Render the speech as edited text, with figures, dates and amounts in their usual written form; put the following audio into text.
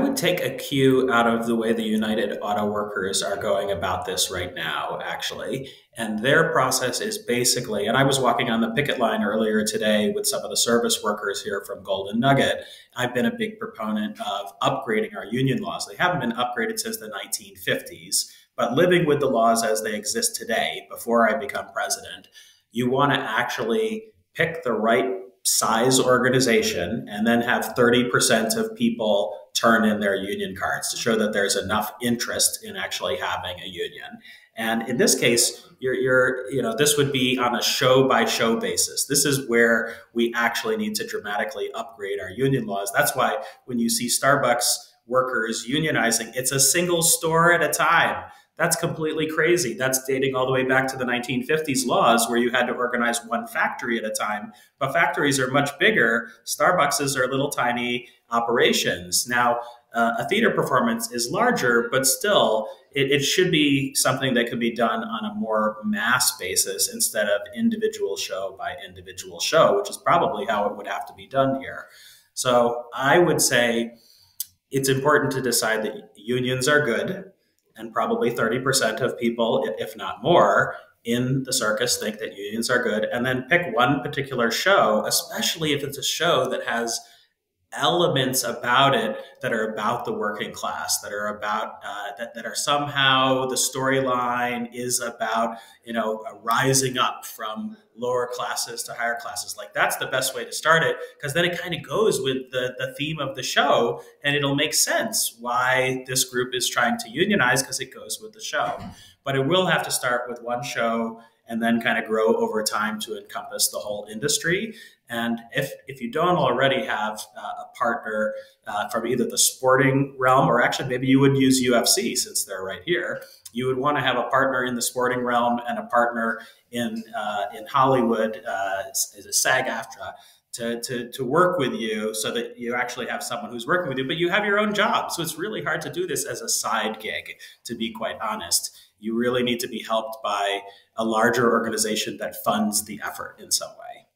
would take a cue out of the way the United Auto Workers are going about this right now, actually. And their process is basically, and I was walking on the picket line earlier today with some of the service workers here from Golden Nugget. I've been a big proponent of upgrading our union laws. They haven't been upgraded since the 1950s, but living with the laws as they exist today, before I become president, you want to actually pick the right size organization and then have 30% of people turn in their union cards to show that there's enough interest in actually having a union. And in this case, this would be on a show by show basis. This is where we actually need to dramatically upgrade our union laws. That's why when you see Starbucks workers unionizing, it's a single store at a time. That's completely crazy. That's dating all the way back to the 1950s laws where you had to organize one factory at a time. But factories are much bigger. Starbucks are little tiny operations. Now, a theater performance is larger, but still, it should be something that could be done on a more mass basis instead of individual show by individual show, which is probably how it would have to be done here. So I would say it's important to decide that unions are good. And probably 30% of people, if not more, in the circus think that unions are good. And then pick one particular show, especially if it's a show that has elements about it that are about the working class, that are about that are somehow the storyline is about rising up from lower classes to higher classes. Like that's the best way to start it, because then it kind of goes with the theme of the show, and it'll make sense why this group is trying to unionize because it goes with the show. But it will have to start with one show and then kind of grow over time to encompass the whole industry. And if you don't already have a partner from either the sporting realm, or actually maybe you would use UFC since they're right here, you would want to have a partner in the sporting realm and a partner in Hollywood, as a SAG-AFTRA, to work with you so that you actually have someone who's working with you, but you have your own job. So it's really hard to do this as a side gig, to be quite honest. You really need to be helped by a larger organization that funds the effort in some way.